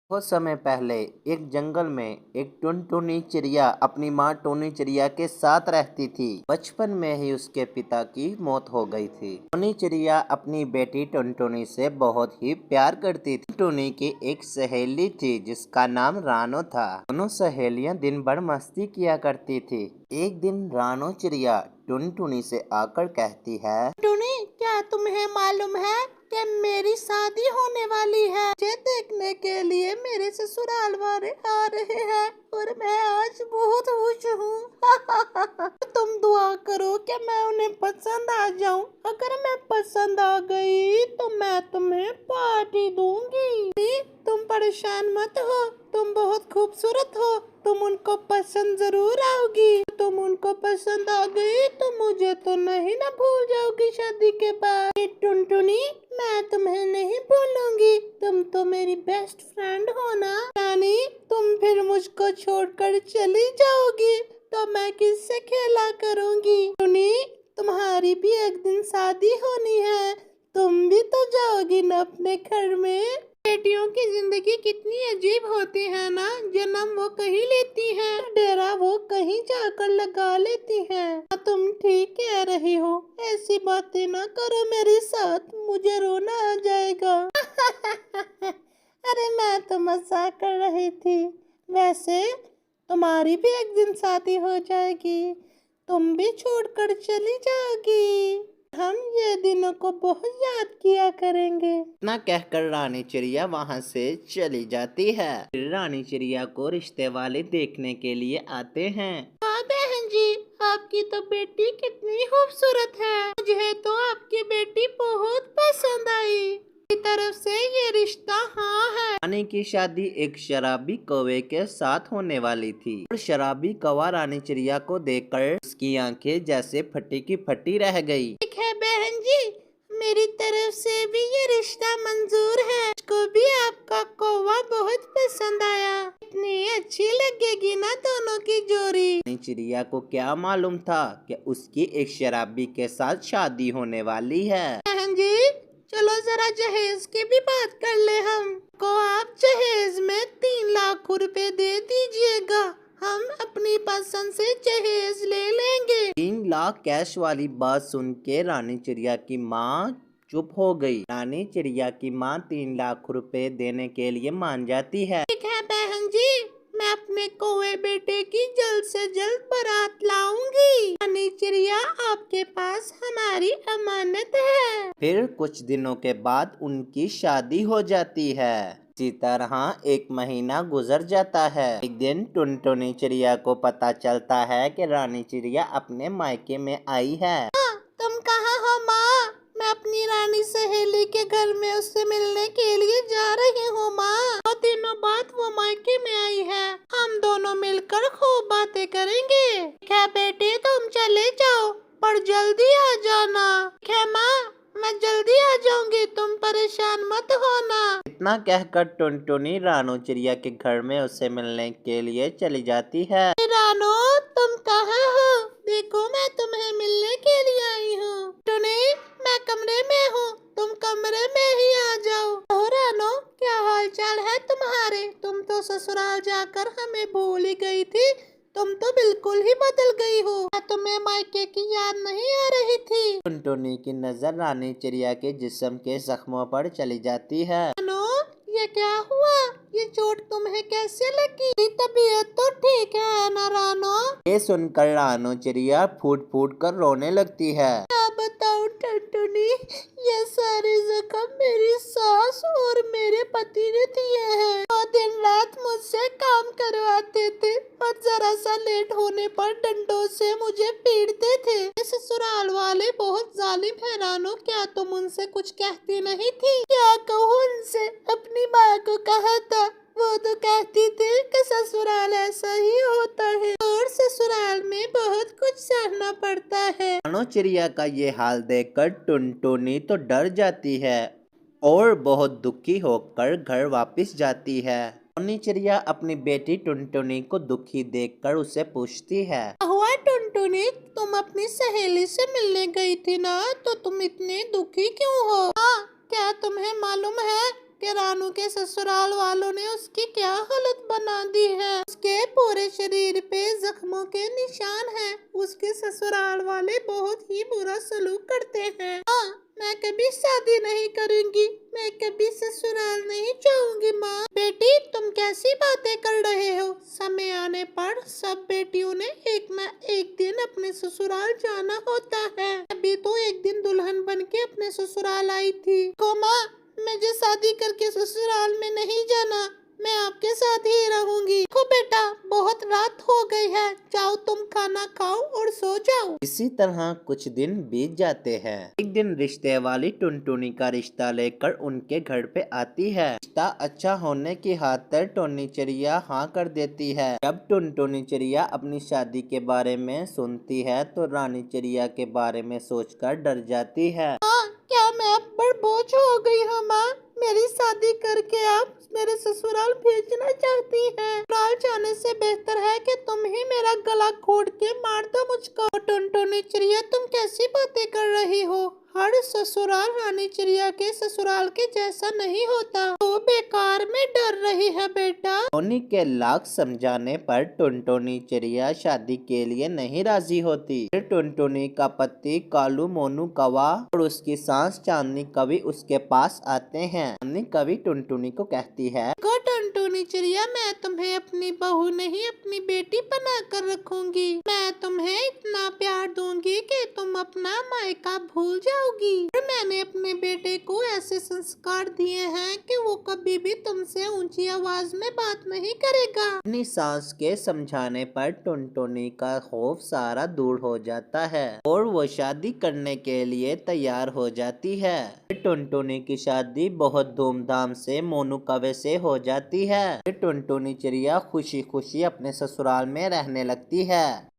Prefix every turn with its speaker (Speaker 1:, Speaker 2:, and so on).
Speaker 1: बहुत समय पहले एक जंगल में एक टुनटुनी चिड़िया अपनी माँ टोनी चिड़िया के साथ रहती थी। बचपन में ही उसके पिता की मौत हो गई थी। टोनी चिड़िया अपनी बेटी टुनटुनी से बहुत ही प्यार करती थी। टुनटुनी की एक सहेली थी जिसका नाम रानो था। दोनों सहेलियां दिन भर मस्ती किया करती थी। एक दिन रानो चिड़िया टुनटुनी से आकर कहती है,
Speaker 2: टुनी, क्या तुम्हें मालूम है कि मेरी शादी होने वाली है? मुझे देखने के लिए मेरे ससुराल वाले आ रहे हैं और मैं आज बहुत खुश हूँ। तुम दुआ करो कि मैं उन्हें पसंद आ जाऊँ। अगर मैं पसंद आ गई तो मैं तुम्हें पार्टी दूंगी। तुम परेशान मत हो, तुम बहुत खूबसूरत हो, तुम उनको पसंद जरूर आओगी। तुम उनको पसंद आ गई तो मुझे तो नहीं ना भूल जाओगी शादी के बाद। टुनटुनी, मैं तुम्हें नहीं भूलूंगी, तुम तो मेरी बेस्ट फ्रेंड हो ना। रानी, तुम फिर मुझको छोड़कर चली जाओगी तो मैं किससे खेला करूंगी? टुनी, तुम्हारी भी एक दिन शादी होनी है, तुम भी तो जाओगी ना अपने घर में। बेटियों की जिंदगी कितनी अजीब होती है ना। जन्म वो कहीं लेती है, डेरा वो कहीं जाकर लगा लेती है। तुम ठीक कह रही हो, ऐसी बातें ना करो मेरे साथ, मुझे रोना आ जाएगा। अरे मैं तो मजाक कर रही थी। वैसे तुम्हारी भी एक दिन शादी हो जाएगी, तुम भी छोड़कर चली जाओगी। हम ये दिनों को बहुत याद किया करेंगे।
Speaker 1: इतना कहकर रानी चिड़िया वहाँ से चली जाती है। फिर रानी चिड़िया को रिश्ते वाले देखने के लिए आते हैं।
Speaker 2: हाँ बहन जी, आपकी तो बेटी कितनी खूबसूरत है। मुझे तो आपकी बेटी बहुत पसंद आई। मेरी तरफ से ये रिश्ता हाँ है।
Speaker 1: रानी की शादी एक शराबी कौवे के साथ होने वाली थी और शराबी कौवा रानी चिड़िया को देखकर उसकी आंखें जैसे फटी की फटी रह गई।
Speaker 2: ठीक है बहन जी, मेरी तरफ से भी ये रिश्ता मंजूर है। मुझको भी आपका कौवा बहुत पसंद आया। इतनी अच्छी लगेगी ना दोनों की जोड़ी।
Speaker 1: रानी चिड़िया को क्या मालूम था कि उसकी एक शराबी के साथ शादी होने वाली है।
Speaker 2: बहन जी, चलो जरा जहेज की भी बात कर ले। हम को आप जहेज में 3 लाख रुपए दे दीजिएगा, हम अपनी पसंद से जहेज ले लेंगे।
Speaker 1: 3 लाख कैश वाली बात सुन के रानी चिड़िया की माँ चुप हो गई। रानी चिड़िया की माँ 3 लाख रुपए देने के लिए मान जाती है।
Speaker 2: ठीक है बहन जी, मैं अपने कौवे बेटे की जल्द से जल्द बारात लाऊंगी। रानी चिड़िया, आपके पास हमारी अमानत है।
Speaker 1: फिर कुछ दिनों के बाद उनकी शादी हो जाती है। इसी तरह एक महीना गुजर जाता है। एक दिन टुनटुनी चिड़िया को पता चलता है कि रानी चिड़िया अपने मायके में आई है।
Speaker 2: तुम कहाँ हो माँ? मैं अपनी रानी सहेली के घर में उससे मिलने के लिए जा रही हूँ माँ। 2 दिनों बाद वो मायके में आई है, हम दोनों मिलकर खूब बातें करेंगे। क्या बेटे, तुम चले जाओ पर जल्दी आ जाना। क्या माँ, मैं जल्दी आ जाऊंगी, तुम परेशान मत होना।
Speaker 1: इतना कहकर टुनटुनी रानू चिड़िया के घर में उससे मिलने के लिए चली जाती है।
Speaker 2: रानो, तुम कहाँ हो? देखो, मैं तुम्हें मिलने के लिए आई हूँ। टुनी, मैं कमरे में हूँ, तुम कमरे में ही आ जाओ। ओ रानो, क्या हाल चाल है तुम्हारे? तुम तो ससुराल जाकर हमें भूल ही गई थी, तुम तो बिल्कुल ही बदल गई हो। क्या तुम्हें मायके की याद नहीं आ रही थी?
Speaker 1: टुनटुनी की नजर रानी चिड़िया के जिस्म के जख्मों पर चली जाती है।
Speaker 2: रानो, ये क्या हुआ? ये चोट तुम्हें कैसे लगी? तबीयत तो ठीक है ना रानो?
Speaker 1: ये सुनकर रानू चिड़िया फूट फूट कर रोने लगती है।
Speaker 2: क्या बताऊं टुनटुनी, ये सारे जख्म मेरी सास और मेरे पति ने दिए हैं। वो दिन रात मुझसे काम करवाते थे और जरा सा लेट होने पर डंडों से मुझे पीटते थे। ये ससुराल वाले बहुत जालिम है रानो, क्या तुम उनसे कुछ कहती नहीं थी? क्या कहूँ उनसे? अपनी माँ को कहा था, वो तो कहती थी कि ससुराल ऐसा ही होता है और ससुराल में बहुत कुछ सहना पड़ता है।
Speaker 1: रानू चिड़िया का ये हाल देखकर टुनटुनी तो डर जाती है और बहुत दुखी होकर घर वापस जाती है। टुनटुनी चिड़िया अपनी बेटी टुनटुनी को दुखी देखकर उससे पूछती है,
Speaker 2: हुआ टुनटुनी, तुम अपनी सहेली से मिलने गई थी ना, तो तुम इतनी दुखी क्यों हो? हाँ, क्या तुम्हें मालूम है कि रानू के ससुराल वालों ने उसकी बांधी है। उसके पूरे शरीर पे जख्मों के निशान हैं। उसके ससुराल वाले बहुत ही बुरा सलूक करते हैं। हाँ, मैं कभी शादी नहीं करूंगी, मैं कभी ससुराल नहीं जाऊंगी। माँ, बेटी तुम कैसी बातें कर रहे हो? समय आने पर सब बेटियों ने एक न एक दिन अपने ससुराल जाना होता है। अभी तो एक दिन दुल्हन बन के अपने ससुराल आई थी। को माँ, मुझे शादी करके ससुराल में नहीं जाना, मैं आपके साथ ही रहूंगी। देखो बेटा, बहुत रात हो गई है, जाओ तुम खाना खाओ और सो जाओ।
Speaker 1: इसी तरह कुछ दिन बीत जाते हैं। एक दिन रिश्ते वाली टुनटुनी का रिश्ता लेकर उनके घर पे आती है। रिश्ता अच्छा होने की खातिर टोनी चिड़िया हाँ कर देती है। जब टुनटुनी चिड़िया अपनी शादी के बारे में सुनती है तो रानी चिड़िया के बारे में सोचकर डर जाती है।
Speaker 2: क्या मैं अब बड़ बोझ हो गई हूँ माँ? मेरी शादी करके आप मेरे ससुराल भेजना चाहती हैं। ससुराल जाने से बेहतर है कि तुम ही मेरा गला घोट के मार दो मुझको। टुनटुनी चिड़िया, तुम कैसी बातें कर रही हो? हर ससुराल रानी चिड़िया के ससुराल के जैसा नहीं होता। तो बेकार में डर रही है बेटा।
Speaker 1: टोनी के लाख समझाने पर टुनटुनी चिड़िया शादी के लिए नहीं राजी होती। फिर टुनटुनी का पति कालू मोनू कौवा और उसकी सास चांदनी कवि उसके पास आते हैं। चांदनी कवि टुनटुनी को कहती है,
Speaker 2: टुनटुनी चिड़िया, मैं तुम्हें अपनी बहू नहीं अपनी बेटी बना कर रखूंगी। मैं तुम्हें इतना प्यार दूंगी कि तुम अपना मायका भूल जाओगी। और मैंने अपने बेटे को ऐसे संस्कार दिए हैं कि वो कभी भी तुमसे ऊंची आवाज में बात नहीं करेगा।
Speaker 1: अपनी सास के समझाने पर टुनटुनी का खौफ सारा दूर हो जाता है और वो शादी करने के लिए तैयार हो जाती है। टुनटुनी की शादी बहुत धूमधाम से मोनू कौवे से हो जाती है। टुनटुनी चिड़िया खुशी खुशी अपने ससुराल में रहने लगती है।